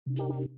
What's up?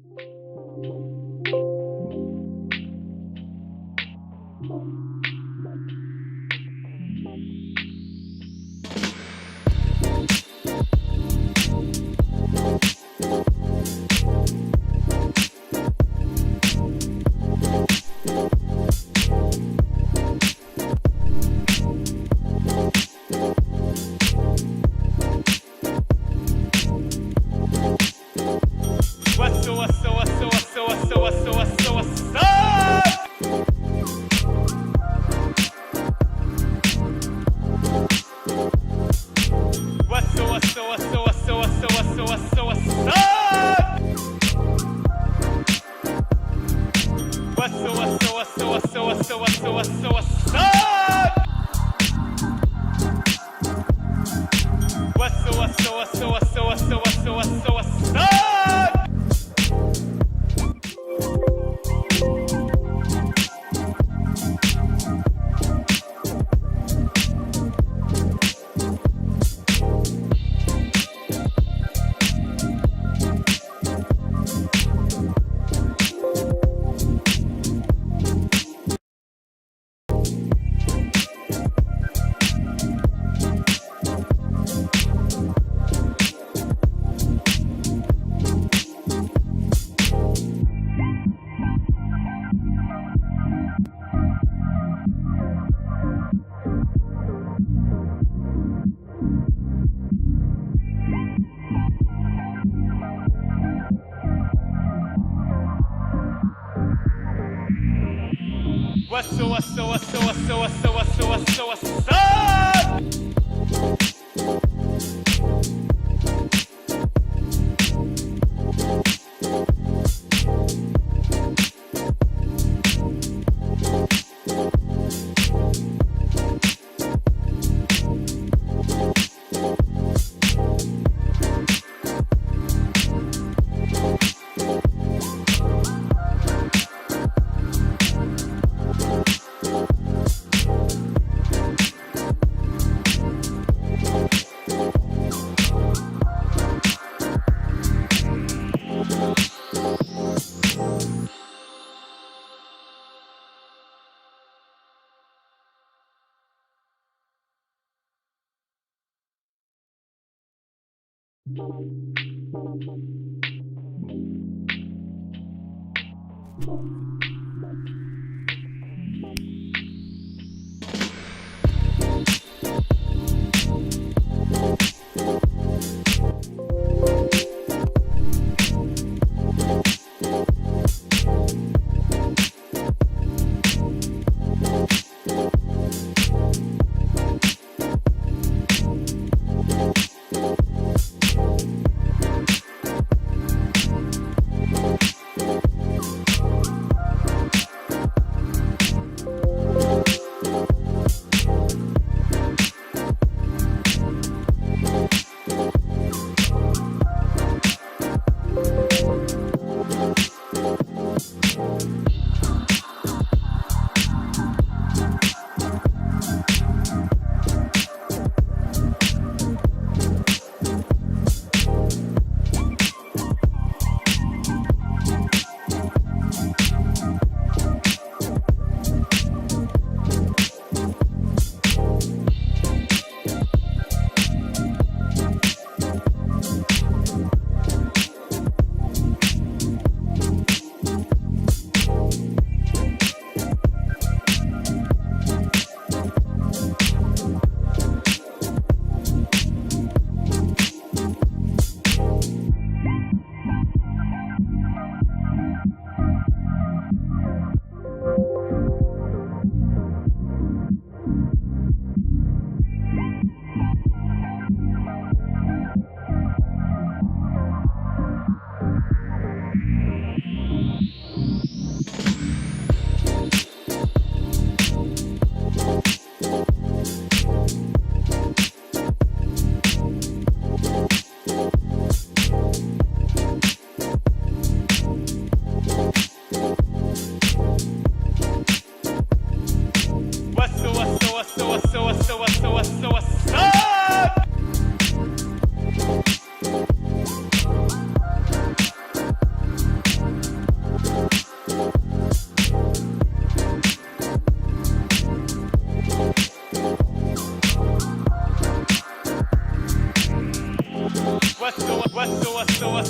what's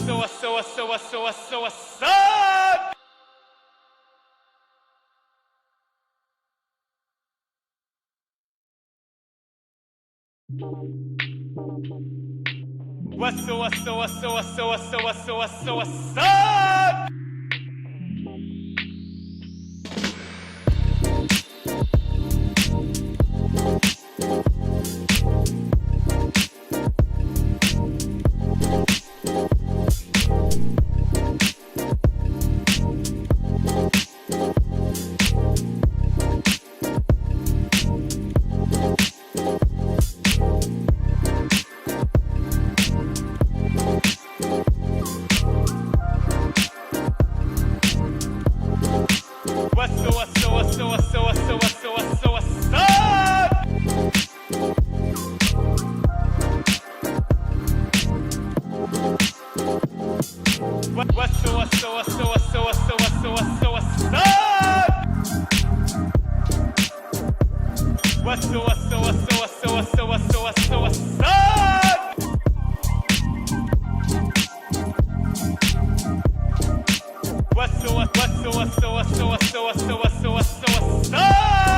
up? What's up?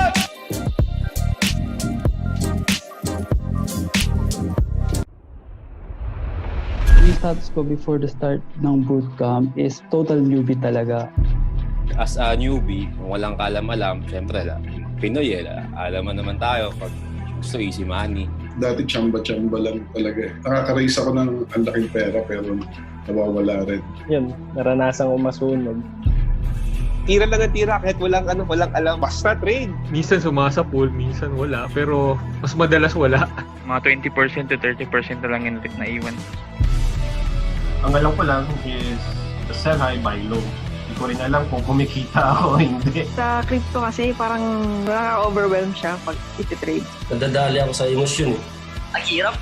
Yung status ko before the start ng bootcamp is total newbie talaga. As a newbie, kung walang kalam-alam, syempre, Pinoy, alam mo naman tayo, pag gusto easy money. Dati tsamba-tsamba lang talaga. Nakaka-raise ako ng ang laking pera pero nawawala rin. Yun, naranasan ko masunog. Tira lang ang tira kahit walang alam. Basta trade. Minsan sumasa pool, minsan wala. Pero mas madalas wala. Mga 20% to 30% na lang yung naiwan. Ang alam ko lang is sell high, buy low. Hindi ko rin alam kung kumikita ako o hindi. Sa crypto kasi parang nakaka-overwhelm siya pag iti-trade. Nadadali ako sa emosyon eh. Ang hirap.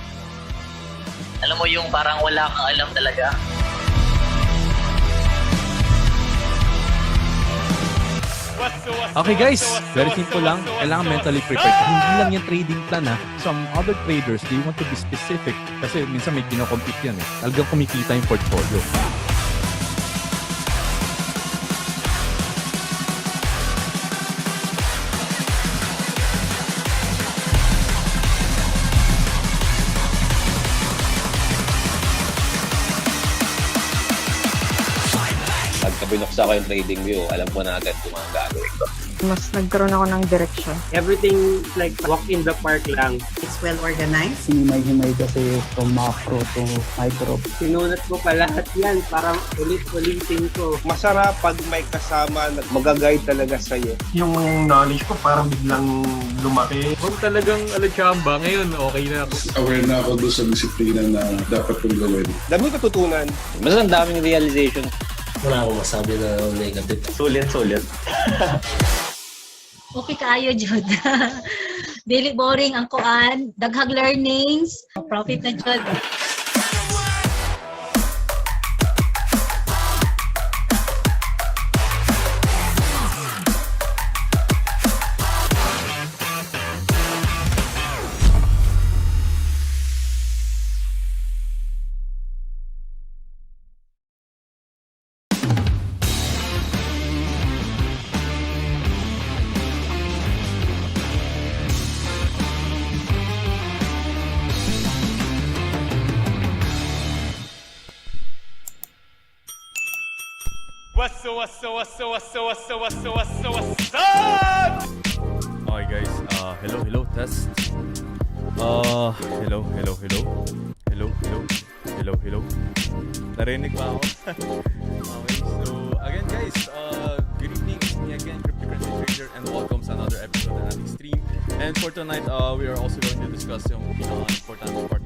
Alam mo yung parang wala kang alam talaga. Okay guys, very simple lang. Kailangan mentally prepared. Hindi lang yung trading plan ha. Some other traders, they want to be specific. Kasi minsan may kinocompete yan eh. Talagang kumikita yung portfolio. Pagka binuksa ko yung trading view, alam ko na agad kung ang gagawin ko. Mas nagkaroon ako ng direction. Everything like walk in the park lang. It's well organized. Hinimay-himay kasi from macro to micro. Sinulat ko pa lahat yan para ulit-ulitin ko. Masarap pag may kasama na mag-guide talaga sa'yo. Yung knowledge ko parang biglang lumaki. Kung talagang alatsamba, ngayon okay na ako. Aware na ako doon sa disiplina na dapat kong gawin. Daming katutunan. Mas ang daming realization. Wala akong masabi na negative. Sulit. Okay kaayo, Jud. Daily boring ang kuan, daghang learnings, profit na Jud. What's up? Okay guys, hello, test. Hello. Narinig ba ako? Okay, so again guys, good evening. It's me again, Cryptocurrency Trader, and welcome sa another episode ng ating stream. And for tonight, we are also going to discuss yung pinaka-importante part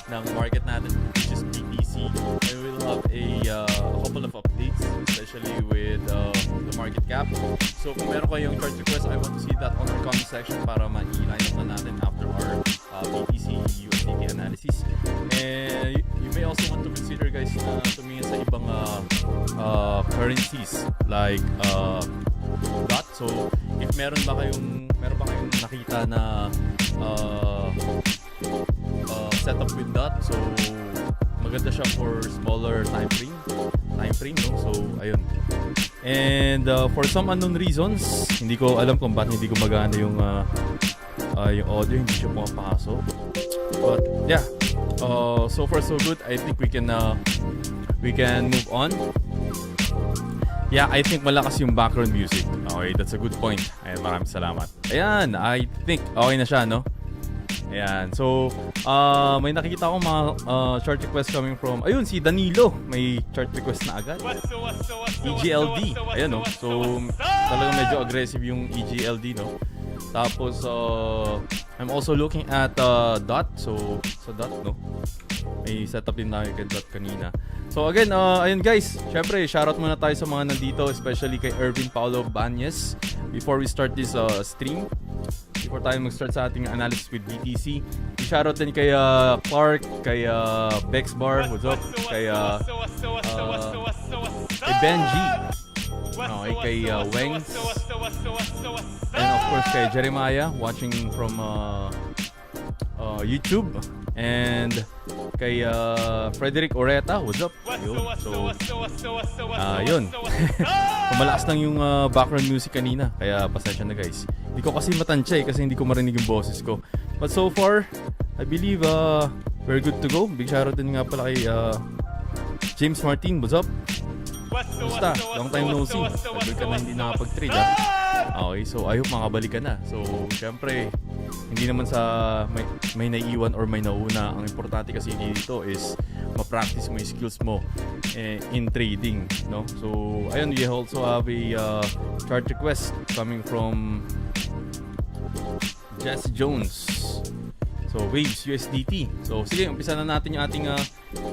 ng market natin, which is BTC. And we'll have a couple of updates, especially with the market cap. So kung meron kayong chart request, I want to see that on the comment section para ma-line up na natin after our BTC USDT analysis. And you may also want to consider guys na tumingin sa ibang currencies like DOT. So if meron ba kayong nakita na setup with DOT, so maganda siya for smaller time frame, no? So ayun. And for some unknown reasons, hindi ko alam kung bakit hindi gumagana yung audio, hindi siya pumapasok. But yeah, so far so good. I think we can move on. Yeah, I think malakas yung background music. Okay, that's a good point. Ayan, maraming salamat. Ayan, I think okay na siya, no? Ayan, so may nakikita akong mga chart request coming from, ayun, si Danilo. May chart request na agad. EGLD. Ayan, no? So, talagang medyo aggressive yung EGLD, no? Tapos, I'm also looking at Dot. So, sa Dot, no? May setup din tayo kay Dot kanina. So again, ayun guys, syempre shoutout muna tayo sa mga nandito, especially kay Ervin Paulo Banyes. Before we start this stream, before tayo mag-start sa ating analysis with BTC, shoutout din kay Clark, kay Bexbar, what's up, kay Benji, okay, kay Wengs, and of course kay Jeremiah watching from YouTube, and kay Frederick Oreta, what's up? Yun. So, yun. Kumalakas lang yung background music kanina, kaya pasensya na guys. Hindi ko kasi matansya kasi hindi ko marinig yung boses ko. But so far, I believe we're good to go. Big shoutout din nga pala kay James Martin, what's up? Kumusta? Long time no see. Tagal ka na hindi nakapag-trade, ha? Okay, so I hope makabalik ka na. So, syempre, hindi naman sa may naiiwan or may nauna. Ang importante kasi dito is ma-practice mo yung skills mo in trading, no? So, ayun, we also have a chart request coming from Jesse Jones. So, Waves USDT. So, sige, umpisa na natin yung ating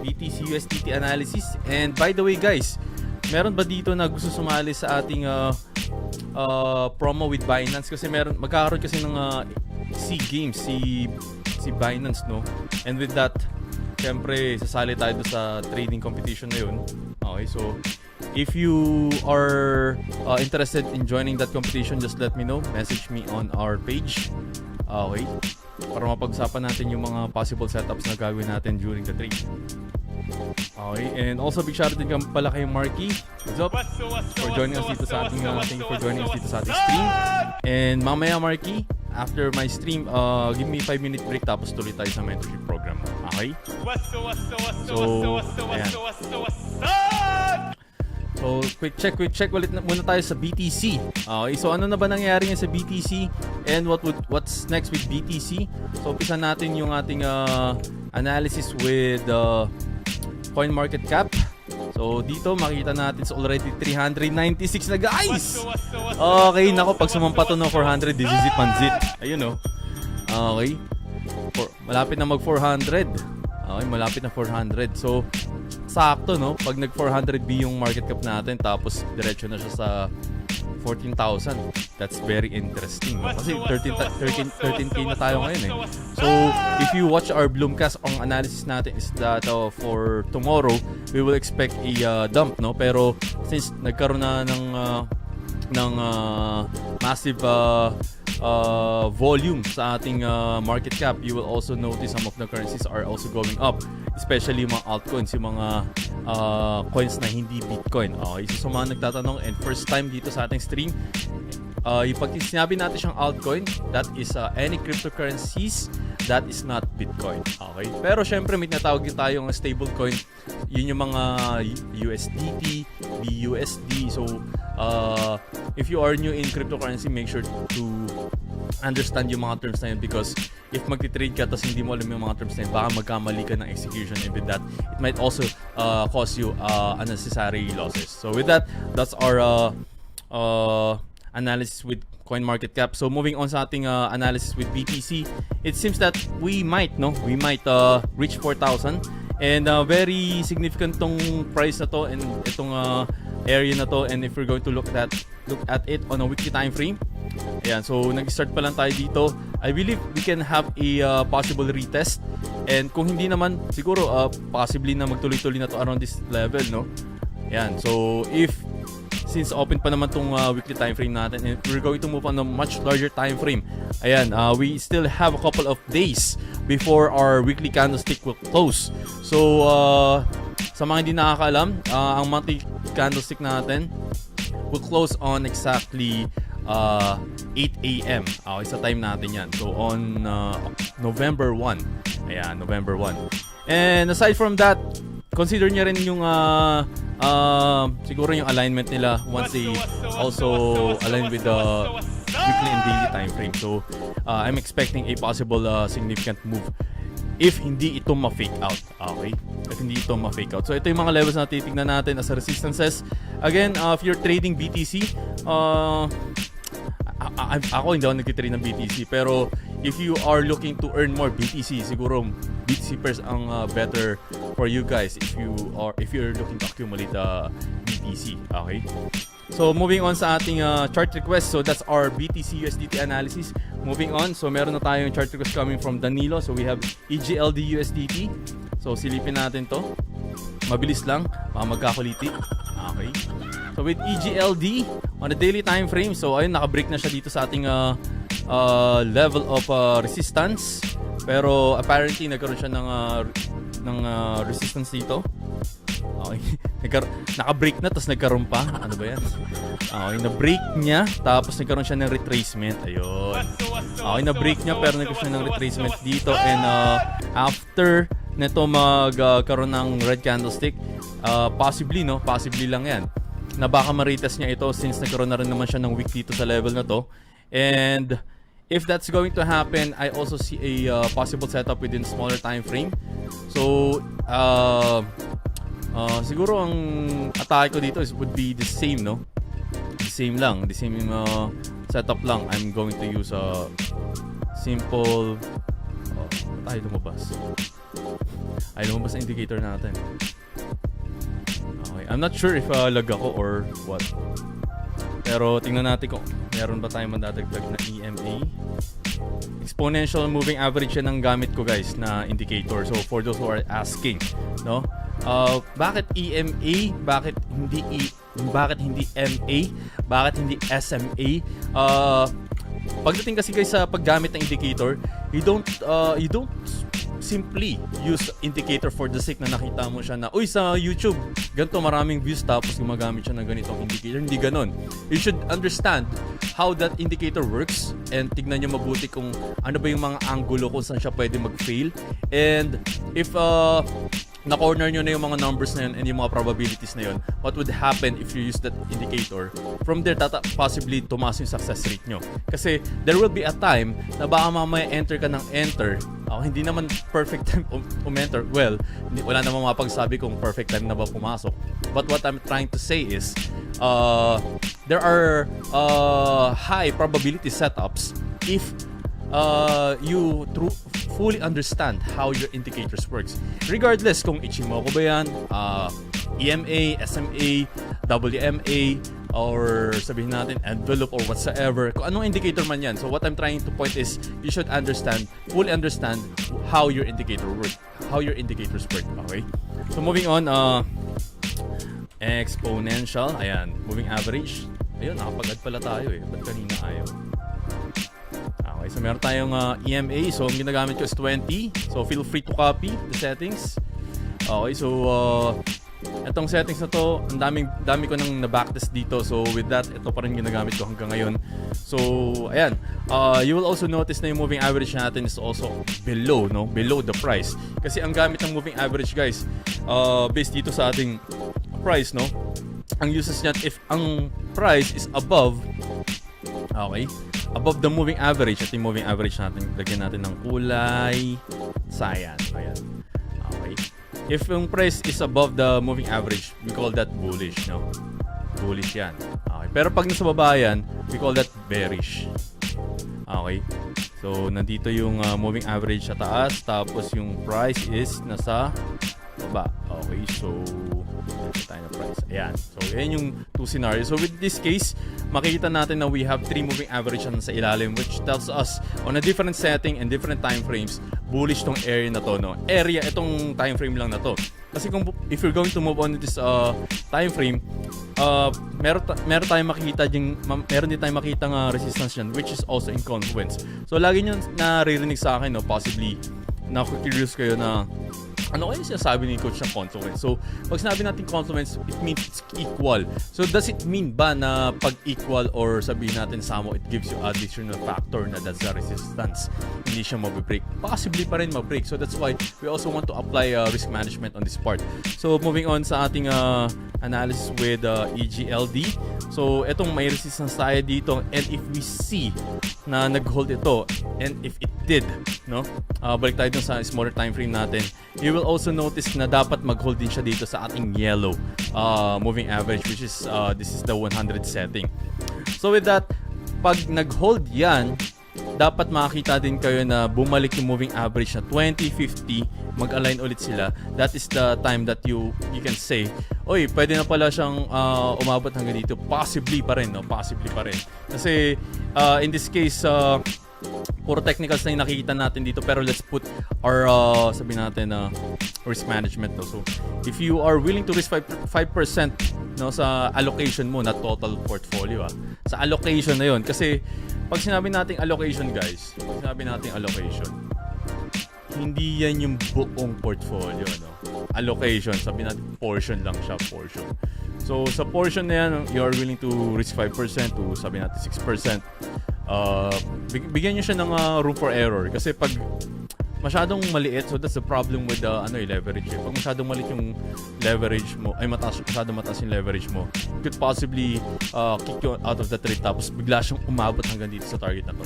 BTC USDT analysis. And by the way, guys, meron ba dito na gusto sumali sa ating promo with Binance? Kasi magkakaroon kasi ng SEA Games si Binance, no? And with that, syempre sasali tayo sa trading competition na yun. Okay, so if you are interested in joining that competition, just let me know. Message me on our page. Okay, para mapag-usapan natin yung mga possible setups na gagawin natin during the trade. Okay, and also big shout out din pala kay Marky. What's up? For joining us dito sa ating thank you for joining us dito sa ating stream. And mamaya, Marky, after my stream, give me 5-minute break tapos tuloy tayo sa mentorship program. Okay? So, ayan. So, quick check ulit muna tayo sa BTC. Okay, so ano na ba nangyayari nga sa BTC and what's next with BTC? So, umpisa natin yung ating analysis with coin market cap. So, dito makita natin sa already 396 na guys. Okay, nako, pag sumampa to ng 400, this is it, panzit. Ayun, no. Okay. Malapit na mag 400. Okay, malapit na 400. So, sakto, no? Pag nag 400B yung market cap natin, tapos diretso na siya sa 14,000. That's very interesting, no? Kasi 13K na tayo ngayon, eh. So, if you watch our Bloomcast, ang analysis natin is that for tomorrow, we will expect a dump, no? Pero since nagkaroon na ng massive volume sa ating market cap, you will also notice some of the currencies are also going up, especially yung mga altcoins, yung mga coins na hindi Bitcoin. Okay, so sa mga nagtatanong and first time dito sa ating stream, yung pag sinabi natin siyang altcoin, that is any cryptocurrencies that is not Bitcoin. Okay, pero syempre may tinatawag din tayong stablecoin, yun yung mga USDT, BUSD. So if you are new in cryptocurrency, make sure to understand yung mga terms na yun, because if magti-trade ka tapos hindi mo alam yung mga terms na yun, baka magkamali ka ng execution, and with that, it might also cause you unnecessary losses. So with that, that's our analysis with CoinMarketCap. So moving on sa ating analysis with BTC, it seems that we might reach 4,000, and very significant tong price na to and itong area na to. And if we're going to look at it on a weekly time frame, ayan, so nag-start pa lang tayo dito. I believe we can have a possible retest, and kung hindi naman, siguro possibly na magtuloy-tuloy na to around this level, no? Ayan, so if since open pa naman tong weekly time frame natin, and we're going to move on a much larger time frame. Ayan, we still have a couple of days before our weekly candlestick will close. So, sa mga hindi nakakaalam, ang monthly candlestick natin will close on exactly 8 a.m. Okay, sa time natin yan. So, on November 1. Ayan, November 1. And aside from that, consider nyo rin yung siguro yung alignment nila once they also align with the weekly and daily time frame. So, I'm expecting a possible significant move if hindi ito ma-fake out. Okay? If hindi ito ma-fake out. So, ito yung mga levels na titignan natin as resistances. Again, if you're trading BTC, ako hindi ako nagtitrade ng BTC, pero if you are looking to earn more BTC, siguro BTC pairs ang better for you guys if you're looking to accumulate BTC. Okay? So moving on sa ating chart request. So that's our BTC USDT analysis. Moving on, so meron na tayong chart request coming from Danilo. So we have EGLD USDT. So silipin natin to. Mabilis lang, magkakuliti. Okay. So with EGLD on the daily time frame, so ayun, naka-break na siya dito sa ating level of resistance. Pero apparently nagkaroon siya ng resistance dito. Okay. Naka-break na tapos nagkaroon pa. Ano ba yan? Okay, na-break niya tapos nagkaroon siya ng retracement. Ayun. Okay, na-break niya pero nagkaroon siya ng retracement dito, and after nito magkaroon ng red candlestick, possibly lang yan na baka ma-retest niya ito since nagkaroon na rin naman siya ng week dito sa level na to. And if that's going to happen, I also see a possible setup within smaller time frame. So siguro ang atake ko dito would be the same, no? The same setup lang. I'm going to use a simple lumabas na indicator natin. Okay, I'm not sure if lag ako or what. Pero tingnan natin kung meron ba tayong madadagdag na EMA. Exponential moving average yan ang gamit ko, guys, na indicator. So for those who are asking, no? Bakit EMA? Bakit hindi MA? Bakit hindi SMA? Pagdating kasi, guys, sa paggamit ng indicator, you don't simply use indicator for the sake na nakita mo siya na, uy, sa YouTube, ganito maraming views tapos gumagamit siya ng ganitong indicator. Hindi ganon. You should understand how that indicator works and tignan nyo mabuti kung ano ba yung mga angulo kung saan siya pwede mag-fail. And if na-corner nyo na yung mga numbers na yun and yung mga probabilities na yun, what would happen if you use that indicator? From there, possibly tumaas yung success rate nyo. Kasi there will be a time na baka mamaya enter ka ng enter. Hindi naman perfect time enter. Well, wala namang mapagsabi kung perfect time na ba pumasok. But what I'm trying to say is, there are high probability setups if you fully understand how your indicators works. Regardless kung Ichimoku ba yan, EMA, SMA, WMA, or sabihin natin envelope or whatsoever, kung anong indicator man yan. So what I'm trying to point is, you should fully understand how your indicators work. Okay? So moving on, exponential, ayan, moving average. Ayun, nakapag-add pala tayo eh. Ba't kanina ayaw? Okay, so meron tayong EMA. So ang ginagamit ko is 20. So feel free to copy the settings. Okay, so itong settings na to, ang dami ko nang na-backtest dito. So with that, ito pa rin ginagamit ko hanggang ngayon. So ayan, you will also notice na yung moving average natin is also below the price. Kasi ang gamit ng moving average, guys, based dito sa ating price, no? Ang uses niya, if ang price is above, okay, above the moving average, at yung moving average natin, lagyan natin ng kulay cyan. Ayan. Okay. If yung price is above the moving average, we call that bullish, no? Bullish yan. Okay. Pero pag nasa baba yan, we call that bearish. Okay. So, nandito yung moving average sa taas, tapos yung price is nasa baba. Okay. So, tayo na price. Ayan. So, yan yung two scenarios. So, with this case, makikita natin na we have 3 moving average sa ilalim, which tells us on a different setting and different time frames, bullish tong area na to, no? Itong time frame lang na to. Kasi if you're going to move on this time frame, meron tayong makikita meron din tayong makita ng resistance yan, which is also in confluence. So lagi niyo naririnig sa akin, no, possibly na-curious kayo na ano kaya sinasabi ni coach ng confluence. So pag sinabi natin confluence, it means it's equal. So does it mean ba na pag equal, or sabihin natin somehow it gives you additional factor na that's the resistance, hindi siya mabibreak? Possibly pa rin mabreak. So that's why we also want to apply risk management on this part. So moving on sa ating analysis with EGLD. So etong may resistance tayo dito, and if we see na nag-hold ito, and if it did, no, balik tayo dun sa smaller time frame natin, you will also notice na dapat mag-hold din siya dito sa ating yellow moving average, which is this is the 100 setting. So with that, pag nag-hold yan, dapat makakita din kayo na bumalik yung moving average na 20-50, mag-align ulit sila. That is the time that you can say, oy, pwede na pala siyang umabot hanggang dito. Possibly pa rin, no? Possibly pa rin. Kasi in this case, puro technicals na yung nakikita natin dito, pero let's put our sabihin natin risk management, no? So if you are willing to risk 5% no, sa allocation mo, na total portfolio, sa allocation na yon. Kasi pag sinabi nating allocation, guys, pag sinabi nating allocation, hindi yan yung buong portfolio, no? Allocation, sabi natin portion lang siya, portion. So sa portion na yan, you are willing to risk 5% to sabi natin 6%. Bigyan nyo siya ng room for error, kasi pag masyadong maliit, so that's the problem with leverage. Pag masyadong maliit yung leverage mo, masyadong mataas yung leverage mo, it could possibly kick you out of the trade, tapos bigla siyang umabot hanggang dito sa target na to.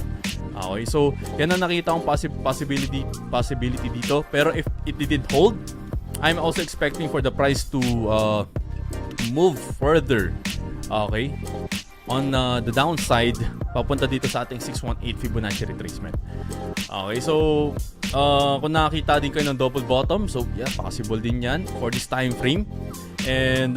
Okay, so yan ang nakita kong possibility dito. Pero if it didn't hold, I'm also expecting for the price to move further. Okay, on the downside, papunta dito sa ating 618 Fibonacci retracement. Okay, so kung nakakita din kayo ng double bottom, so yeah, possible din yan for this time frame. And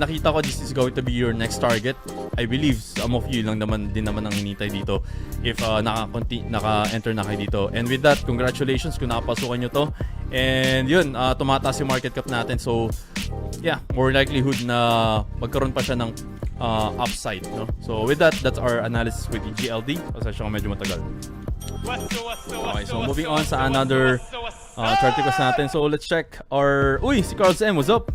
nakita ko this is going to be your next target. I believe some of you lang naman ang hinintay dito if naka-enter na kayo dito. And with that, congratulations kung nakapasukan nyo to. And yun, tumataas yung market cap natin. So yeah, more likelihood na magkaroon pa siya ng upside, no? So with that, that's our analysis with EGLD. Kasi siya medyo matagal. Okay, so moving on sa another chart request natin. So let's check our... Uy, si Carlos M, what's up?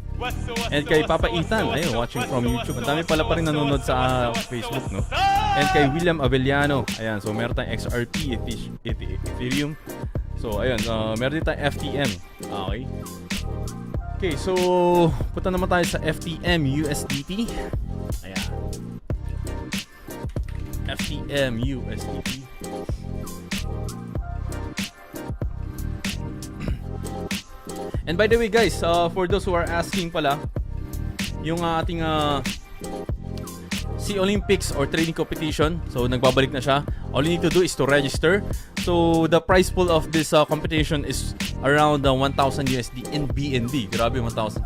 And kay Papa Ethan, ayun, watching from YouTube. Ang dami pala pa rin nanonood sa Facebook, no? And kay William Avellano, ayan, so meron tayong XRP, Ethereum. So ayun, meron din tayong FTM. Okay. Okay, so punta naman tayo sa FTM USDT. Ayan. FTM USDT. And by the way, guys, for those who are asking pala, yung ating SEA Olympics or trading competition, so nagbabalik na siya. All you need to do is to register. So the prize pool of this competition is around 1,000 USD in BNB. Grabe, 1,000.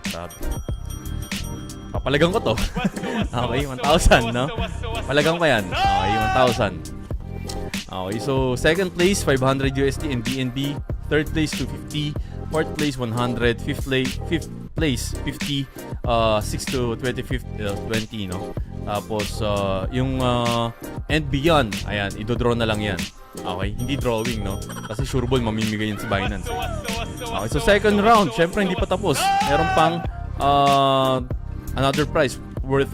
Grabe. Papalagang ko to. Okay, 1,000, no? Palagang ko yan. Okay, 1,000. Okay, so second place, 500 USD in BNB. Third place, 250. Fourth place, 100. Fifth place, 50. 6 to 25th, 20, no? Tapos, yung and beyond, ayan, idodraw na lang yan. Okay, hindi drawing, no? Kasi sureball, mamimigay yan si Binance. Okay, so second round, syempre hindi pa tapos. Meron pang another prize worth,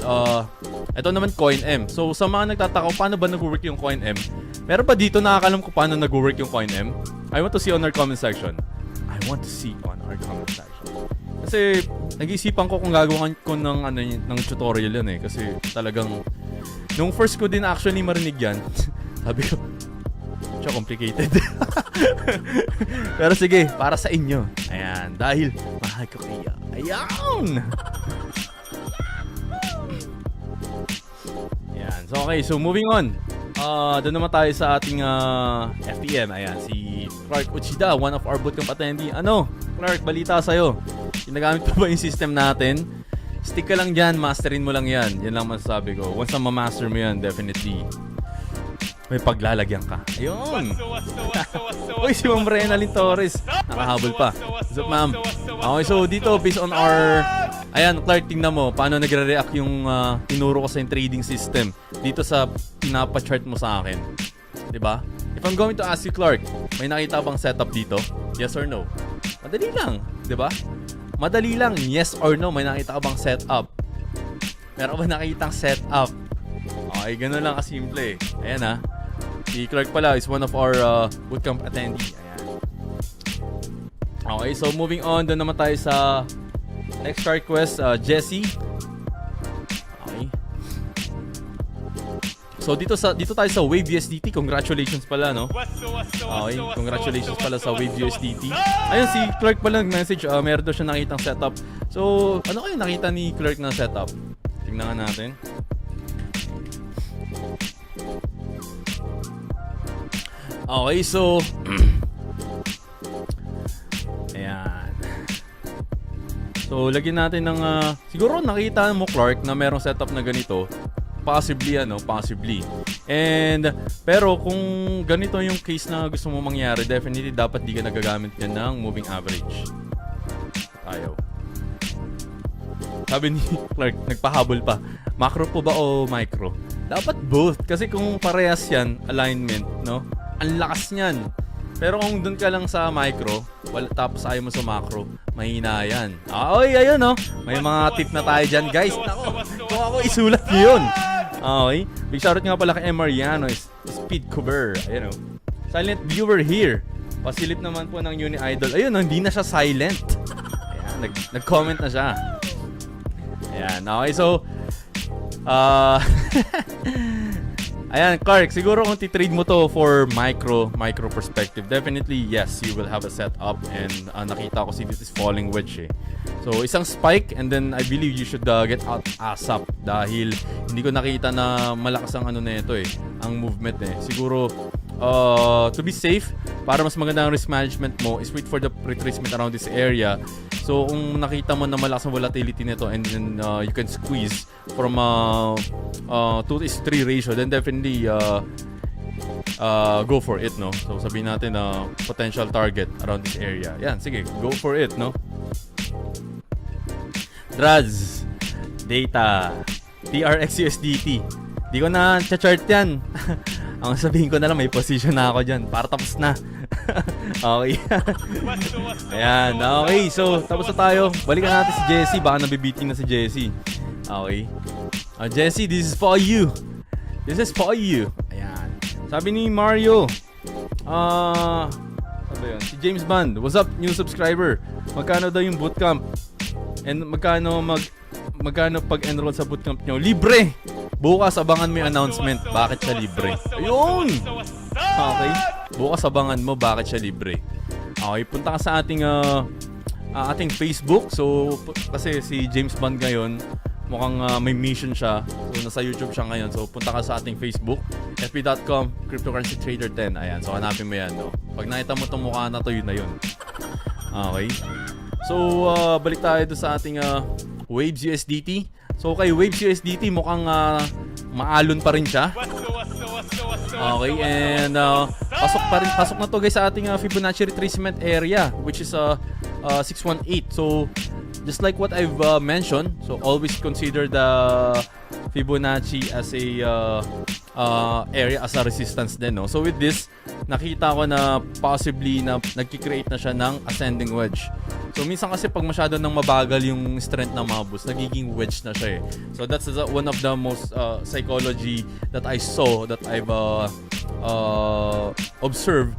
ito naman Coin M. So, sa mga nagtataka, paano ba nag-work yung Coin M? Meron pa dito nakakalam ko paano nag-work yung Coin M? I want to see on our comment section. Kasi nag-iisipan ko kung gagawin ko ng tutorial yan eh. Kasi talagang nung first ko din actually marinig yan, sabi ko, siya complicated. Pero sige, para sa inyo. Ayan, dahil mahal ko kaya. Ayan! Ayan, so okay, so moving on. Doon naman tayo sa ating FTM. Ayan, si Clark Uchida, one of our bootcamp attendee. Ano, Clark, balita sa'yo. Ginagamit pa ba yung system natin? Stick ka lang dyan, masterin mo lang yan. Yan lang masasabi ko. Once na ma-master mo yan, definitely may paglalagyan ka. Ayun. Uy, si Ma'am Renalyn Torres. Nakahabol pa. What's up, ma'am? Okay, so dito, based on our... Ayan, Clark, tingnan mo. Paano nagre-react yung tinuro ko sa yung trading system dito sa pinapa-chart mo sa akin. Diba? If I'm going to ask you, Clark, may nakita bang setup dito? Yes or no? Madali lang. Diba? Madali lang. Yes or no, may nakita ka bang setup? Meron ba nakitang setup? Okay, gano'n lang kasimple. Ayan ha. Si Clark pala is one of our bootcamp attendee. Ayan. Okay, so moving on. Doon naman tayo sa next request, Jessie. Okay. So dito tayo sa Wave USDT. Congratulations pala, no? Okay, congratulations pala sa Wave USDT. Ayun, si Clark pala nag-message. Meron daw siya nakitang setup. So, ano kayo nakita ni Clark na setup? Tingnan nga natin. Okay, so ayan. So, lagyan natin ng siguro nakita mo, Clark, na merong setup na ganito. Possibly, possibly. And, pero kung ganito yung case na gusto mo mangyari, definitely dapat di ka nagagamit yan ng moving average. Ayaw. Sabi ni Clark, nagpahabol pa. Macro po ba o micro? Dapat both. Kasi kung parehas yan, alignment, no? Ang lakas niyan. Pero kung dun ka lang sa micro, tapos ayaw mo sa macro, mahina yan. Oy, ayun, no? May mga tip na tayo dyan, guys. Nako, kung ako isulat nyo yun. Okay. Big shoutout nga pala kay Mariano, Speed Cover. Ayun, no? Silent viewer here. Pasilip naman po ng Uni Idol. Ayun, no? Hindi na siya silent. Ayan, nag-comment na siya. Ayan, okay, so ayan, Clark, siguro kung titrade mo to for micro perspective, definitely, yes, you will have a setup. And nakita ko si this is falling wedge eh. So, isang spike and then I believe you should get out ASAP dahil hindi ko nakita na malakas ang ano na ito eh, ang movement eh. Siguro, to be safe, para mas maganda ang risk management mo, is wait for the retracement around this area. So, kung nakita mo na malakas ang volatility nito and then you can squeeze from 2:3 ratio, then definitely go for it, no? So, sabihin natin potential target around this area. Yan, sige, go for it, no? Draz, data, TRXUSDT. Di ko na chart yan. Ang sabihin ko na lang, may position na ako dyan. Para tapos na. Okay. Ayan. Okay. So, tapos na tayo. Balikan natin si Jessie. Baka nabibiting na si Jessie. Okay. Jessie, this is for you. This is for you. Ayan. Sabi ni Mario. Sabi yun. Si James Bond. What's up, new subscriber? Magkano daw yung bootcamp? And magkano pag-enroll sa bootcamp nyo? Libre! Bukas abangan mo yung announcement. Bakit siya libre? Ayun! Okay. Bukas abangan mo bakit siya libre. Okay, punta ka sa ating Facebook. So, kasi si James Bond ngayon, mukhang may mission siya. So, nasa YouTube siya ngayon. So, punta ka sa ating Facebook. fb.com, Cryptocurrency Trader 10. Ayan, so hanapin mo yan. No? Pag nakita mo itong mukha na to, yun na yun. Okay. So, balik tayo sa ating Waves USDT. So, kay Waves USDT, mukhang maalon pa rin siya. Okay, and pasok na to guys sa ating Fibonacci retracement area, which is 618. So, just like what I've mentioned, so always consider the Fibonacci as a area as a resistance din, no? So with this, nakita ko na possibly na nagki-create na siya ng ascending wedge. So minsan kasi pag masyado nang mabagal yung strength ng mga bulls, nagiging wedge na siya eh. So that's one of the most psychology that I saw, that I've observed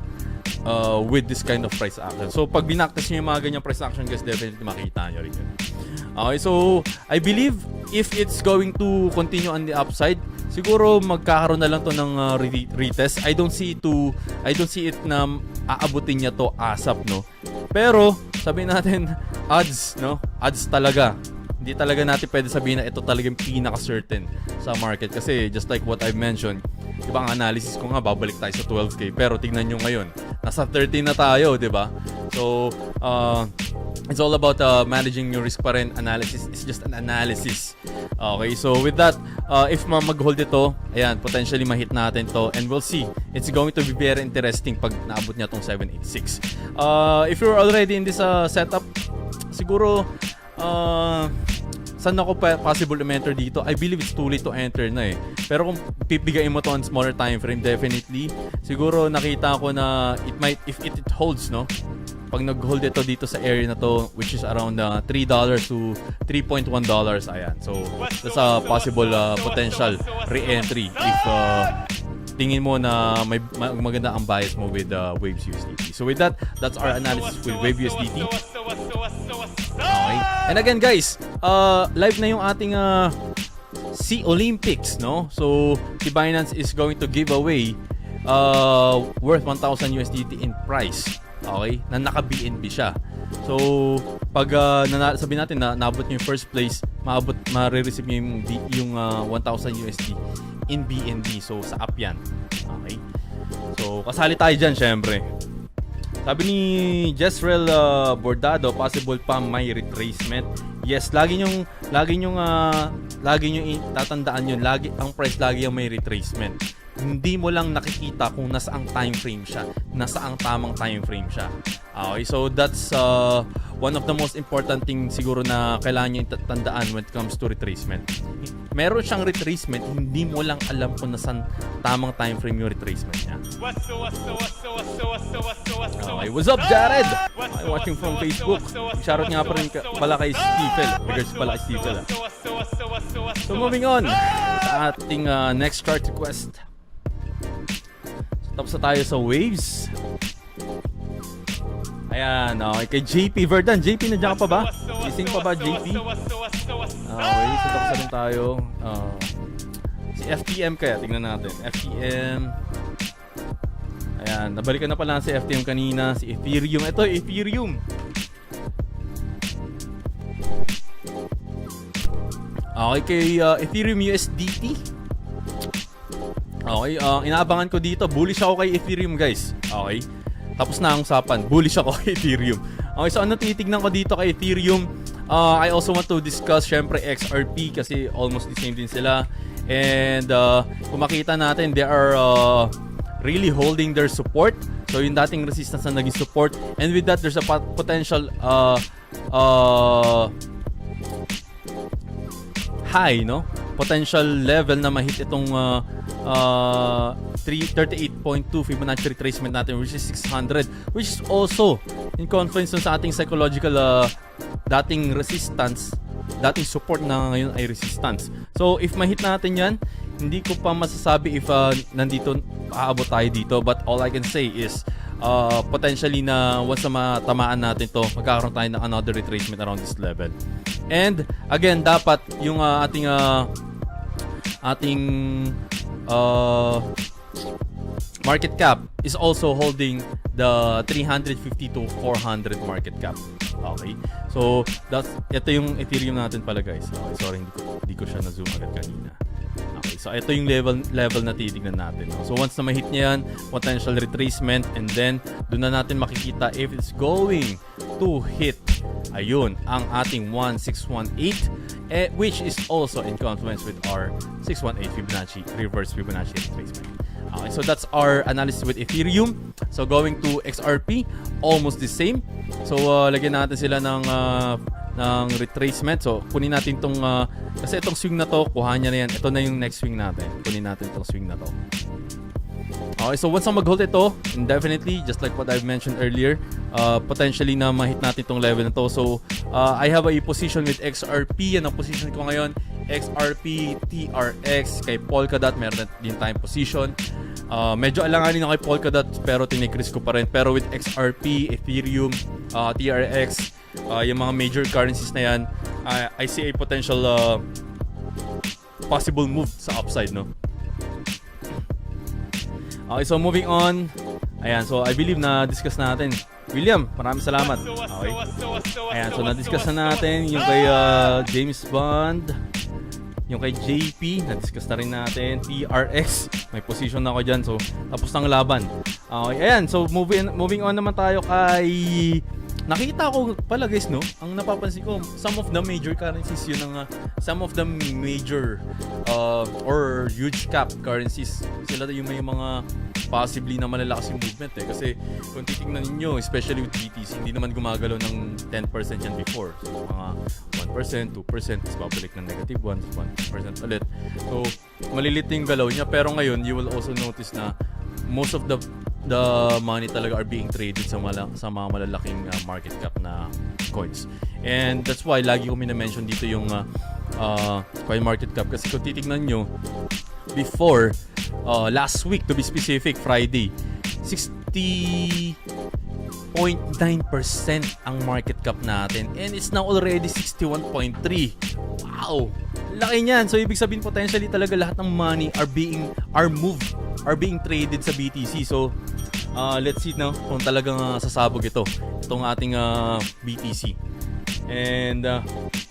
with this kind of price action. So pag binaktas nyo yung mga ganyang price action, guys, definitely makita nyo rin yun. Okay, so I believe if it's going to continue on the upside, siguro magkakaroon na lang to ng retest. I don't see it na aabutin niya to ASAP, no. Pero sabihin natin odds, no? Odds talaga. Hindi talaga natin pwede sabihin na ito talagang pinaka-certain sa market kasi just like what I've mentioned, ibang analysis ko nga babalik tayo sa 12K pero tignan nyo ngayon, nasa 13 na tayo, 'di ba? So it's all about managing your risk pa rin. Analysis is just an analysis. Okay, so with that, if mag-hold ito, ayan, potentially ma-hit natin to, and we'll see. It's going to be very interesting pag naabot niya tong 786. If you're already in this setup, siguro saan ako possible to enter dito? I believe it's too late to enter na eh. Pero kung pipigain mo to on smaller time frame, definitely siguro nakita ko na it might, if it holds, no, pag nag-hold ito dito sa area na to, which is around $3 to $3.1, ayan. So that's a possible potential re-entry if tingin mo na may maganda ang bias mo with Waves USDT. So with that, that's our analysis with Wave USDT. Okay. And again guys, live na yung ating Sea Olympics, no? So si Binance is going to give away worth 1,000 USDT in price. Okay? Na naka-BNB siya. So, pag sabihin natin na naabot niyo yung first place, ma-receive niyo yung 1,000 USD in BNB. So, sa app yan. Okay? So, kasali tayo dyan, syempre. Sabi ni Jezreel Bordado, possible pa may retracement. Yes, lagi nyong tatandaan yun. Lagi, ang price lagi yung may retracement. Hindi mo lang nakikita kung nasaang time frame siya, nasaang tamang time frame siya. Okay, so that's one of the most important thing siguro na kailangan nyo tandaan when it comes to retracement. Meron siyang retracement, hindi mo lang alam kung nasaan tamang time frame yung retracement niya. Okay, what's up Jared? Okay, watching from Facebook. Shoutout nga pa rin pala kay Stephen. Regards pala kay Stephen. So moving on sa ating next chart request. Tapos na tayo sa Waves. Ayan, okay. Kay JP Verdan. JP, nandiyan ka pa ba? Gising pa ba, JP? Okay, so tapos na rin tayo. Si FTM kaya, tingnan natin. FTM. Ayan, nabalikan na pala si FTM kanina. Si Ethereum. Ito, Ethereum. Okay, kay Ethereum USDT. Okay, inaabangan ko dito. Bullish ako kay Ethereum, guys. Okay. Tapos na ang usapan. Bullish ako kay Ethereum. Okay, so ano titignan ko dito kay Ethereum? I also want to discuss, syempre, XRP kasi almost the same din sila. And kung makita natin, they are really holding their support. So yung dating resistance na naging support. And with that, there's a potential high, no? Potential level na ma-hit itong 38.2 Fibonacci retracement natin, which is 600, which is also in confluence sa ating psychological dating resistance, dating support na ngayon ay resistance. So if ma-hit natin yan, hindi ko pa masasabi if nandito aabot tayo dito, but all I can say is potentially na once na matamaan natin to, magkakaroon tayo ng another retracement around this level. And again, dapat yung ating market cap is also holding the 350 to 400 market cap. Okay. So ito yung Ethereum natin pala, guys. Okay, sorry, hindi ko siya na-zoom agad kanina. Okay, so ito yung level na titignan natin. So once na ma-hit niya yan, potential retracement, and then doon na natin makikita if it's going to hit, ayun, ang ating 1618, which is also in confluence with our 618 Fibonacci, reverse Fibonacci retracement. Okay, so that's our analysis with Ethereum. So going to XRP, almost the same. So lagyan natin sila ng retracement. So kunin natin itong kasi itong swing na to, kuha niya na yan. Ito na yung next swing natin. Kunin natin itong swing na to. Okay, so once na mag-hold ito, definitely, just like what I've mentioned earlier, potentially na ma-hit natin itong level na to. So I have a position with XRP. Yan ang position ko ngayon. XRP, TRX, kay Polkadot, meron din tayong position. Medyo alanganin ako kay Polkadot, pero tinikris ko pa rin. Pero with XRP, Ethereum, TRX, yung mga major currencies na yan, I see a potential possible move sa upside, no? Okay, so moving on. Ayan, so I believe na-discuss natin. William, maraming salamat. Okay. Ayan, so na-discuss na natin yung kay James Bond, yung kay JP, na-discuss na rin natin. TRX, may position na ako dyan. So, tapos ng laban. Okay, ayan, so moving on naman tayo kay nakita ko pala guys, no, ang napapansin ko, some of the major currencies yun ang some of the major or huge cap currencies, sila yung may mga possibly na malalakas yung movement kasi kung titingnan ninyo, especially with BTC, hindi naman gumagalaw ng 10% yan before. So mga 1%, 2%, tapos babalik ng negative 1, 1% ulit. So malilit yung galaw niya, pero ngayon you will also notice na most of the money talaga are being traded sa mga malalaking market cap na coins. And that's why lagi ko mina-mention dito yung coin market cap, kasi kung titignan nyo before last week, to be specific, Friday, 60.9% ang market cap natin, and it's now already 61.3. Wow! Laki niyan. So ibig sabihin potentially talaga lahat ng money are being traded sa BTC. So let's see now kung talagang sasabog itong ating BTC. And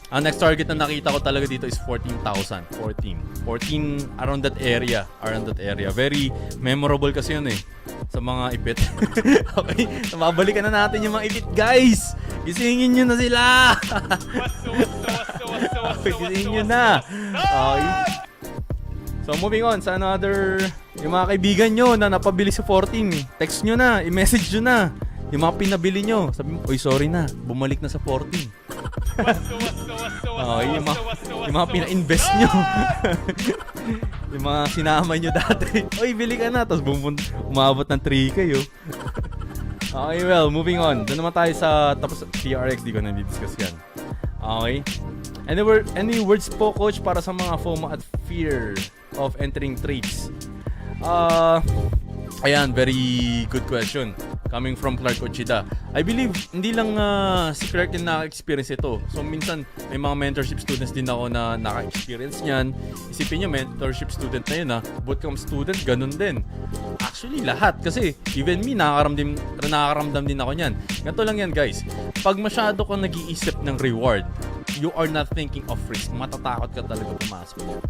ang next target na nakita ko talaga dito is 14,000. 14 around that area. Very memorable kasi yun sa mga ipit. Okay, mabalikan na natin yung mga ipit, guys. Gisingin nyo na sila. Gisingin nyo na. Okay. So moving on sa another, yung mga kaibigan nyo na napabili sa 14, text nyo na, i-message nyo na. Yung mga pinabili nyo, sabi mo, oy sorry na, bumalik na sa 14. Yung mga pina-invest nyo. Yung mga sinama nyo dati, oy bili ka na, tapos umabot ng 3K Okay, well, moving on. Doon naman tayo sa tapos TRX, di ko na di-discuss yan. Okay. Any words po, coach, para sa mga FOMO at fear of entering trades? Ayan, very good question. Coming from Clark Ochida. I believe, hindi lang si Clark yung naka-experience ito. So, minsan, may mga mentorship students din ako na naka-experience niyan. Isipin nyo, mentorship student na yun bootcamp student, ganun din. Actually, lahat. Kasi, even me, nakakaramdam din ako niyan. Ganito lang yan, guys. Pag masyado kang nag-iisip ng reward, you are not thinking of risk. Matatakot ka talaga pumasok niya.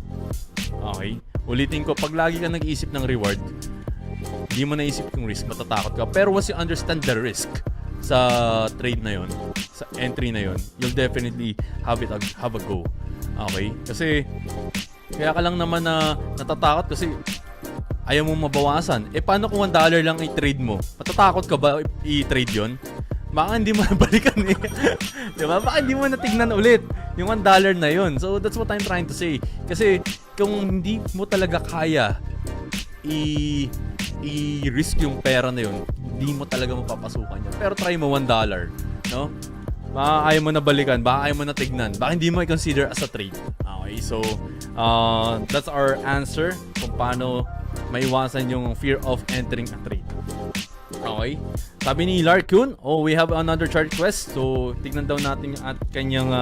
Okay? Ulitin ko, pag lagi ka nag-iisip ng reward, hindi mo naisip yung risk, matatakot ka. Pero once you understand the risk sa trade na yon, sa entry na yon, you'll definitely have a go. Okay? Kasi kaya ka lang naman na natatakot kasi ayaw mo mabawasan. Paano kung $1 lang i-trade mo? Matatakot ka ba i-trade yon? Baka hindi mo nabalikan diba? Baka hindi mo natignan ulit yung $1 na yon. So that's what I'm trying to say. Kasi kung hindi mo talaga kaya i-risk yung pera na yun, hindi mo talaga mapapasukan yan. Pero try mo $1, no? Baka ayaw mo na balikan, baka ayaw mo na tignan, baka hindi mo i-consider as a trade. Okay, so that's our answer kung paano maiwasan yung fear of entering a trade. Okay, sabi ni Larkun, we have another chart request. So tignan daw natin at kanyang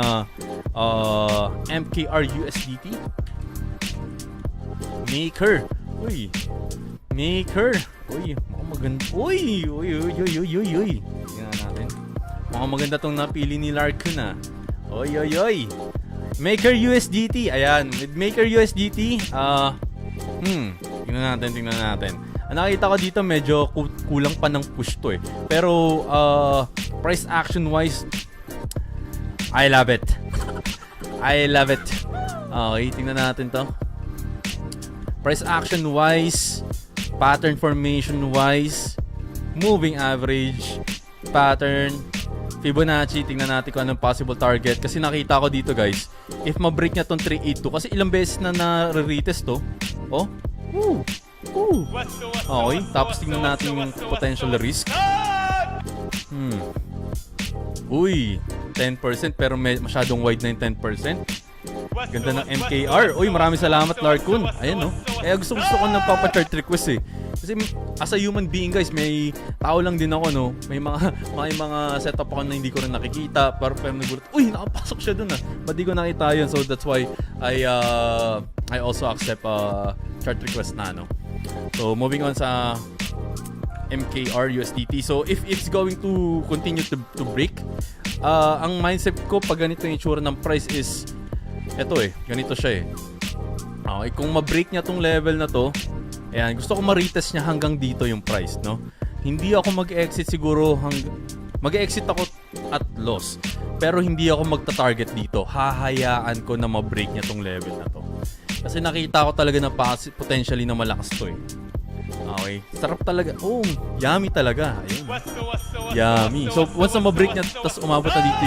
MKR USDT Maker. Maker. Mukhang maganda. Tingnan natin. Mukhang maganda tong napili ni Larkun Maker USDT. Ayan, with Maker USDT, tingnan natin. Ang nakita ko dito, medyo kulang pa ng push to Pero price action wise, I love it. Okay, tingnan natin to. Price action wise, pattern formation wise, moving average, pattern, Fibonacci, tingnan natin kung anong possible target. Kasi nakita ko dito, guys, if ma-break niya tong 382, kasi ilang beses na na-retest to. Okay, tapos tingnan natin yung potential risk. 10%, pero masyadong wide na yung 10%. Ganda ng MKR. Maraming salamat, Larkun. Ayan, Kaya gusto ko nagpapa-chart request Kasi as a human being, guys, may tao lang din ako, May mga setup ako na hindi ko rin nakikita. Pero nagulat, nakapasok siya dun Ba't di ko nakita yun? So that's why I also accept chart request na, So moving on sa MKR USDT. So if it's going to continue to break, ang mindset ko pag ganito yung itsura ng price is ganito siya Okay, kung ma-break niya tong level na to, ayan, gusto ko ma-retest niya hanggang dito yung price, Hindi ako mag-exit siguro mag-exit ako at loss. Pero hindi ako magta-target dito. Hahayaan ko na ma-break niya tong level na to. Kasi nakita ko talaga na potentially na malakas to eh. Okay. Sarap talaga. Oh, yummy talaga. Ayun. Yummy. So, once na ma-break niya, tapos umabot na dito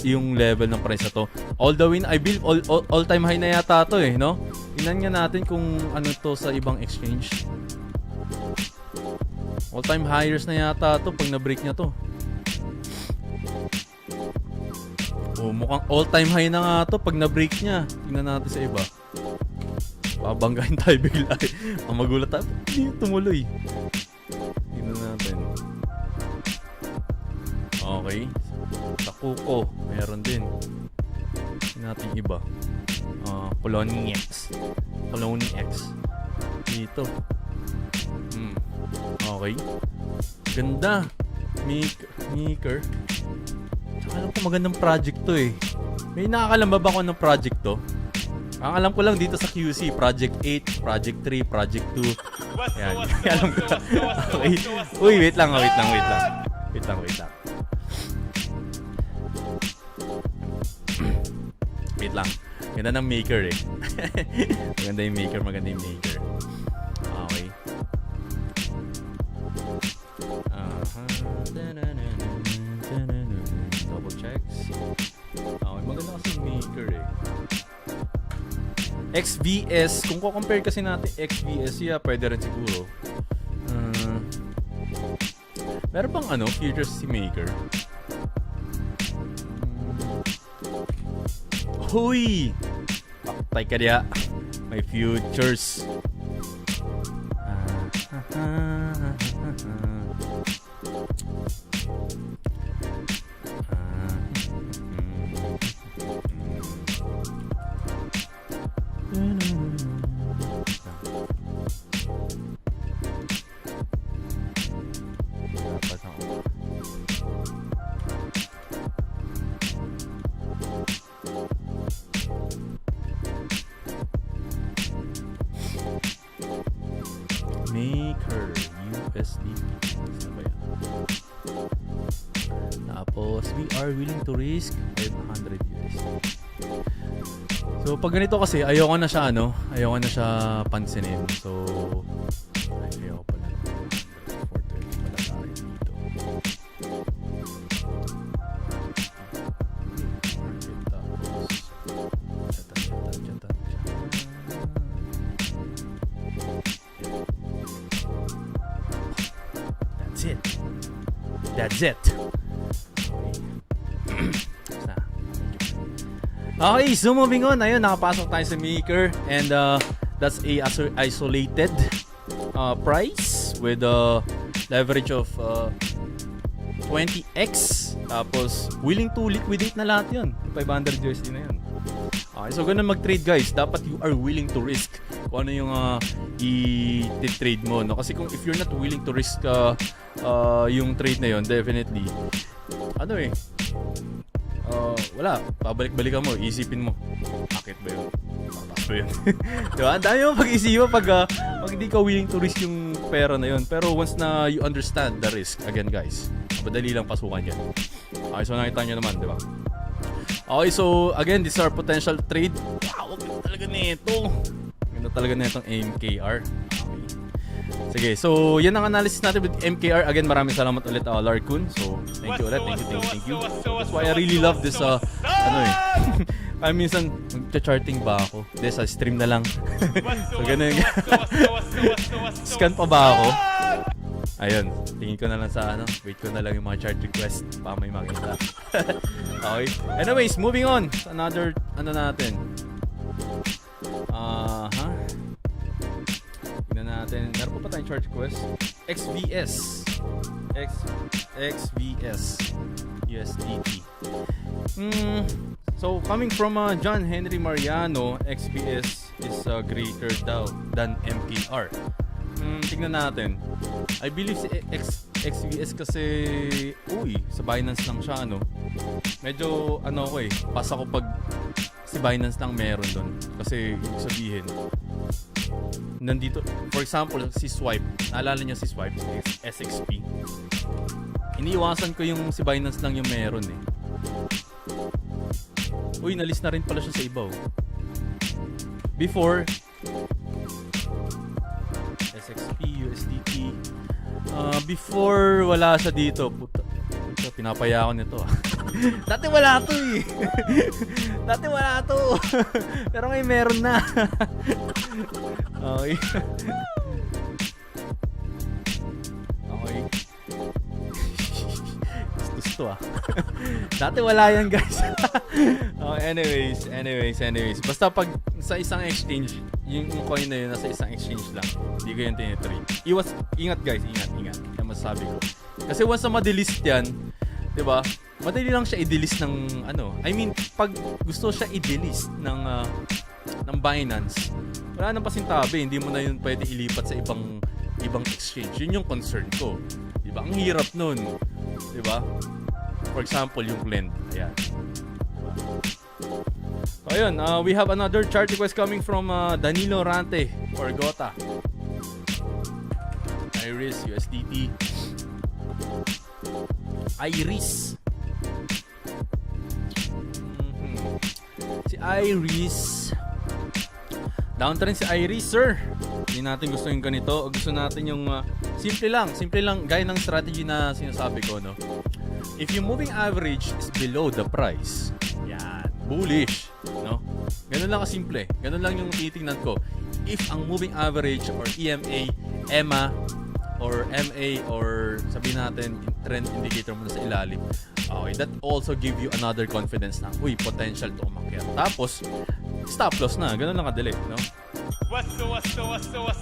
yung level ng price na to. All the way, I believe, all-time high na yata to eh, no? Tingnan nga natin kung ano to sa ibang exchange. All-time highers na yata to pag na-break niya to. Oh, mukhang all-time high na nga to pag na-break niya. Tingnan natin sa iba. Babanggain tayo bigla eh. Ang magulat tayo. Hindi tumuloy. Tingnan natin. Okay. Sa Kuko, meron din. Tingnan natin iba. Colony X. Colony X. Dito. Okay. Ganda. Maker. Alam ko magandang project to eh. May nakakalam ba ako ng project to? Ang alam ko lang dito sa QC, Project 8, Project 3, Project 2. Ayan, alam ko. Okay. Uy, wait lang. Wait lang. Ganda ng maker eh. Maganda yung maker. Okay. Double checks. Okay, maganda kasi yung maker eh. XVS, kung ko-compare kasi natin XVS, yeah, pwede rin siguro. Meron bang futures si maker? Huy! Patay ka diya. May futures. Maker USD. Tapos we are willing to risk 500 USD. So pag ganito kasi ayoko na siya pansinin. So ayoko pala 430 pala tayo dito. That's it. Okay, so moving on. Ayun, nakapasok tayo sa maker. And that's a isolated price with a leverage of 20x. Tapos, willing to liquidate na lahat yun. 500 USD na yun. Okay, so ganun mag-trade guys. Dapat you are willing to risk kung ano yung i-trade mo. No? Kasi kung if you're not willing to risk yung trade na yun, definitely wala, pabalik-balikan mo, isipin mo, bakit ba yun? Patas ba yun? Diba? Ang dami mo pag-isipan pag hindi ka willing to risk yung pera na yun. Pero once na you understand the risk, again guys, madali lang pasukan yan. Okay, so nakita nyo naman, diba? Okay, so again, these are potential trade. Wow, ganda talaga nito. Ganda talaga nitong MKR. Sige, so yan ang analysis natin with MKR. Again, maraming salamat ulit Larkun. So, thank you ulit. Thank you. So, that's why I really love this Kaya minsan, magcha-charting ba ako? Hindi, sa stream na lang. So, ganun. Scan pa ba ako? Ayun, tingin ko na lang sa wait ko na lang yung mga chart request pa may maganda. Okay. Anyways, moving on sa another natin. Tignan natin. Meron po pa tayong chart request. XVS. XVS. USDT. So, coming from John Henry Mariano, XVS is greater daw than MKR. Tignan natin. I believe si XVS kasi sa Binance lang siya medyo pass ako pag si Binance lang meron doon kasi ibig sabihin nandito, for example si Swipe, naalala niyo si Swipe, SXP, iniiwasan ko yung si Binance lang yung meron eh. Uy, nalis na rin pala siya sa iba oh. Before SXP, USDT. Before wala siya dito. Puta, pinapaya ako nito. Dati wala to eh. Dati wala to. Pero ngayon meron na. Okay. Okay. Gusto ah. Dati wala yan guys. Anyways. Basta pag sa isang exchange, yung coin na yun nasa isang exchange lang. Hindi ko yung tinitrade. Ingat guys, ingat. Yan masasabi ko. Kasi once na ma-delist yan, di ba? Madali lang siya i-delist ng ano. I mean, pag gusto siya i-delist ng Binance, wala nang pasintabi. Hindi mo na yun pwede ilipat sa ibang exchange. Yun yung concern ko. Di ba? Ang hirap nun. Di ba? For example, yung blend. Ayan. So, ayun. We have another chart request coming from Danilo Rante or Gota. Iris, USDT. Iris. Si Iris. Downtrend si Iris, sir. Hindi natin gusto yung ganito. O gusto natin yung simple lang. Gaya ng strategy na sinasabi ko, no? If yung moving average is below the price, yan, bullish, no? Ganun lang kasimple. Ganun lang yung titingnan ko. If ang moving average or EMA, EMA, or MA, or sabihin natin trend indicator mo na sa ilalim, okay, that also give you another confidence na, uy, potential to umakyat. Tapos, stop loss na. Ganun lang kadali, no?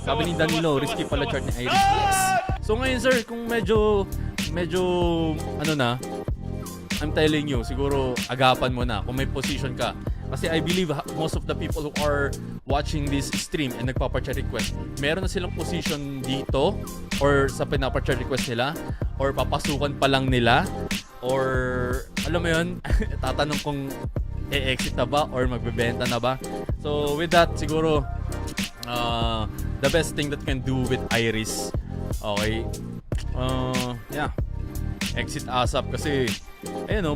Sabi ni Danilo, risky pala chart ni Iris. Yes! So ngayon sir, kung medyo ano na, I'm telling you, siguro agapan mo na kung may position ka. Kasi I believe most of the people who are watching this stream and nagpapa-chart request, meron na silang position dito or sa pinapa-chart request nila or papasukan pa lang nila or alam mo yun, tatanong kung e-exit na ba or magbebenta na ba. So with that, siguro the best thing that can do with Iris, okay, yeah, exit ASAP kasi ayun o,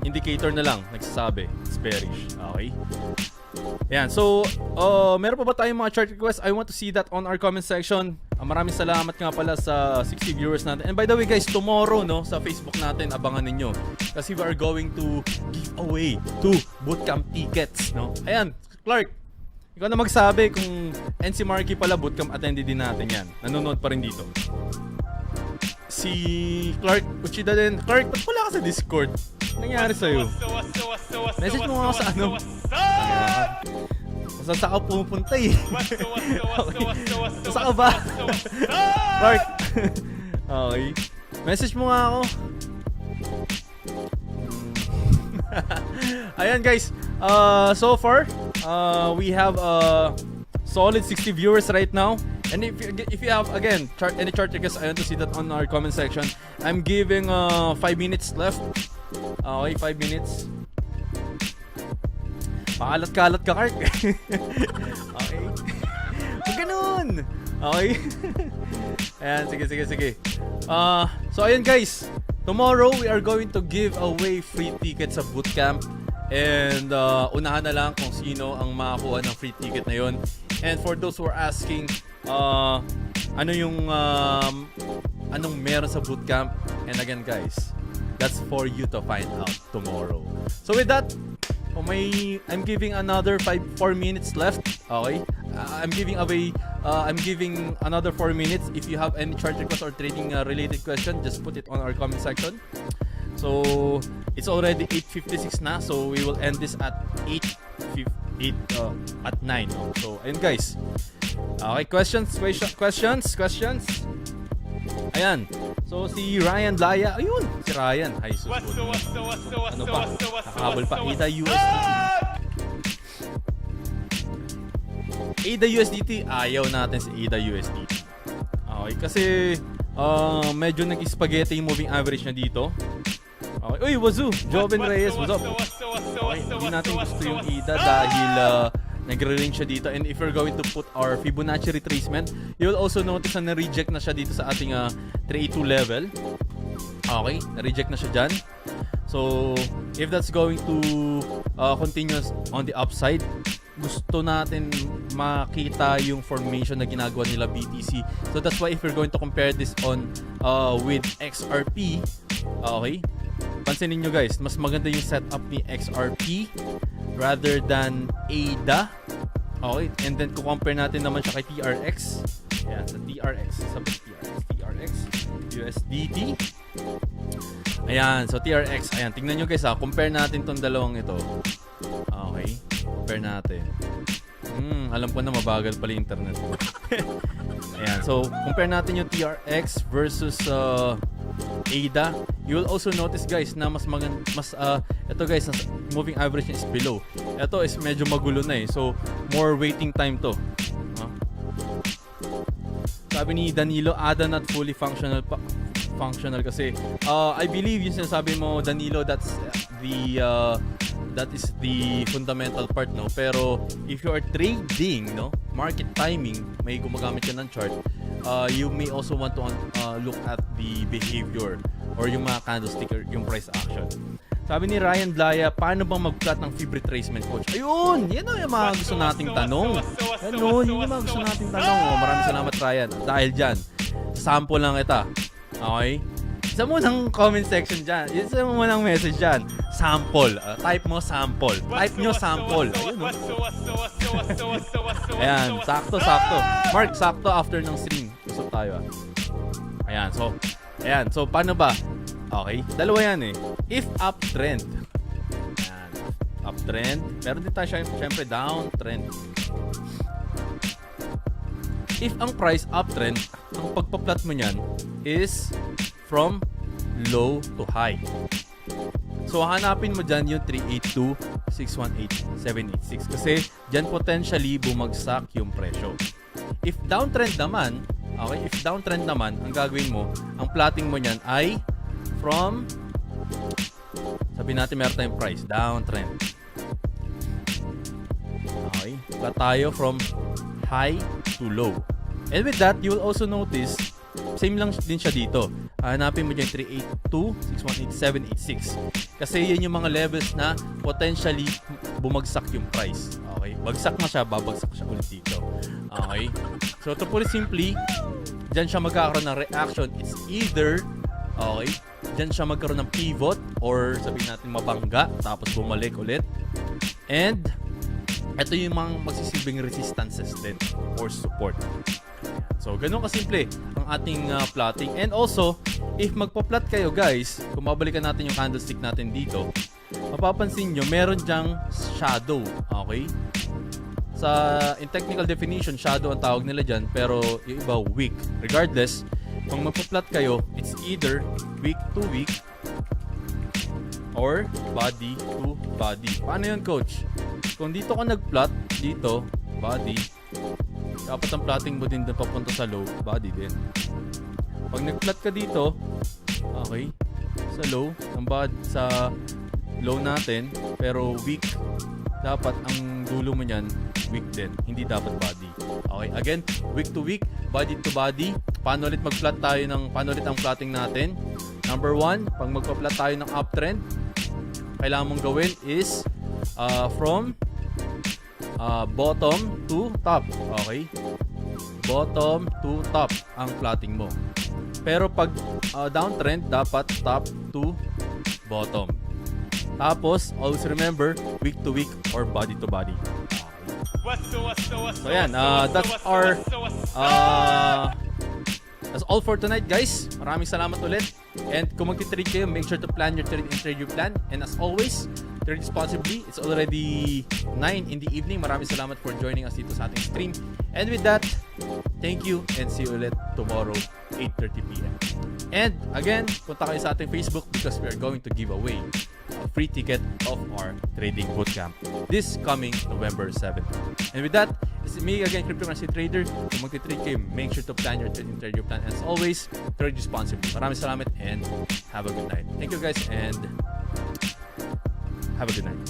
indicator na lang nagsasabi it's bearish. Okay, yan. So meron pa ba tayong mga chart requests? I want to see that on our comment section. Maraming salamat nga pala sa 60 viewers natin. And by the way guys, tomorrow no, sa Facebook natin, abangan ninyo kasi we are going to give away 2 bootcamp tickets, no? Ayan, Clark, ikaw na magsabi kung NC Marky pala bootcamp attendee din natin yan. Nanonood pa rin dito. Si Clark Uchida din. Clark, ba't wala ka sa Discord? Nangyari sa'yo? Message mo nga ako sa ano? Saan ka pumupunta eh? Saan ka ba? Clark! Okay. Message mo nga ako. Ayan guys. So far, we have solid 60 viewers right now. And if you have, again, any chart requests, I want to see that on our comment section. I'm giving 5 minutes left. Okay, 5 minutes. Pakalat-kalat ka, Clark. Okay. Huwag ganun. Okay. Ayan, sige. So, ayun guys. Tomorrow, we are going to give away free tickets sa bootcamp. And unahan na lang kung sino ang makakuha ng free ticket na yon. And for those who are asking, ano yung anong meron sa bootcamp, and again guys, that's for you to find out tomorrow. So with that, I'm giving another 4 minutes left. Okay, I'm giving another 4 minutes. If you have any chart request or trading related question, just put it on our comment section. So it's already 8:56 na, so we will end this at 9. No? So ayun guys. Okay, questions. Ayan. So si Ryan Laya, ayun, si Ryan. Ay, ano pa? Nakahabol pa. ADA USDT. Ayaw natin si ADA USDT. Okay, kasi medyo nag-spaghetti yung moving average na dito. Okay. Uy, wazoo! Joven Reyes, what's up? Okay, hindi natin gusto yung ADA dahil nagre-range siya dito. And if we're going to put our Fibonacci retracement, you'll also notice na na-reject na siya dito sa ating 382 level. Okay, na-reject na siya dyan. So, if that's going to continue on the upside, gusto natin makita yung formation na ginagawa nila BTC. So that's why if we're going to compare this on with XRP, okay, pansinin nyo guys, mas maganda yung setup ni XRP rather than ADA. Okay, and then kung compare natin naman siya kay TRX. Ayan, sa TRX, sabi TRX, USDT. Ayan, so TRX, ayan, tingnan nyo guys compare natin tong dalawang ito. Okay, compare natin. Alam ko na mabagal pala yung internet ko. Ayan, so compare natin yung TRX versus ADA. You will also notice guys na mas ito guys, moving average is below. Ito is medyo magulo na so more waiting time to. Sabi ni Danilo, ADA not fully functional kasi I believe yung sinasabi mo Danilo, that is the fundamental part, no? Pero if you are trading, no, market timing, may gumagamit ka ng chart, you may also want to look at the behavior or yung mga candlestick or yung price action. Sabi ni Ryan Blaya, paano bang mag-plot ng fib retracement, coach? Ayun! Yan o yung mga gusto nating tanong. Yun yung mga gusto nating tanong. Maraming salamat, Ryan. Dahil dyan, sample lang kita. Okay? Isa mo ng comment section dyan. Isa mo ng message dyan. Sample. Type mo sample. Type nyo sample. Ayun, no? Ayan. Sakto. Mark, sakto after ng stream. Usap tayo. Ayan. So, paano ba? Okay. Dalawa yan If uptrend. Ayan. Uptrend. Meron din tayo syempre downtrend. If ang price uptrend, ang pagpa-plot mo niyan is from low to high. So, hanapin mo dyan yung 382, 618, 786. Kasi dyan potentially bumagsak yung presyo. If downtrend naman, ang gagawin mo, ang plotting mo niyan ay from, sabi natin meron tayong price, downtrend. Okay, plot tayo from high to low. And with that, you will also notice, same lang din siya dito. Hanapin mo dyan 382, 618, 786. Kasi yan yung mga levels na potentially bumagsak yung price. Okay? Bagsak na siya, babagsak siya ulit dito. Okay? So, to put it simply, dyan siya magkakaroon ng reaction. It's either, okay, dyan siya magkaroon ng pivot or sabihin natin mabangga, tapos bumalik ulit. And, ito yung mga magsisilbing resistances din or support. So, ganun kasimple ang ating plotting. And also, if magpa-plot kayo guys, kung mabalikan natin yung candlestick natin dito, mapapansin nyo, meron dyang shadow. Okay? In technical definition, shadow ang tawag nila dyan, pero yung iba weak. Regardless, kung magpa-plot kayo, it's either week to week or body to body. Paano yun, coach? Kung dito ka nag-plot, dito, body, dapat ang plotting mo din papunta sa low, body din. Pag nag-plot ka dito, okay, sa low, sa low natin, pero weak, dapat ang dulo mo niyan, weak din. Hindi dapat body. Okay, again, week to week, body to body. Paano ulit paano ulit ang plotting natin? Number 1, pag magpa-plot tayo ng uptrend, kailangan mong gawin is from bottom to top. Okay? Bottom to top ang plotting mo. Pero pag downtrend, dapat top to bottom. Tapos, always remember, week to week or body to body. So yan, that's all for tonight, guys. Maraming salamat ulit. And kung magti-trade kayo, make sure to plan your trade and trade your plan. And as always, trade responsibly. It's already 9 in the evening. Maraming salamat for joining us dito sa ating stream. And with that, thank you and see you ulit tomorrow, 8:30 p.m. And again, punta kayo sa ating Facebook because we are going to give away a free ticket of our trading bootcamp this coming November 7th. And with that, it's me again, Cryptocurrency Trader. Kung magti-trade kayo, make sure to plan your trade and trade your plan. And as always, trade responsibly. Maraming salamat and have a good night. Thank you guys and have a good night.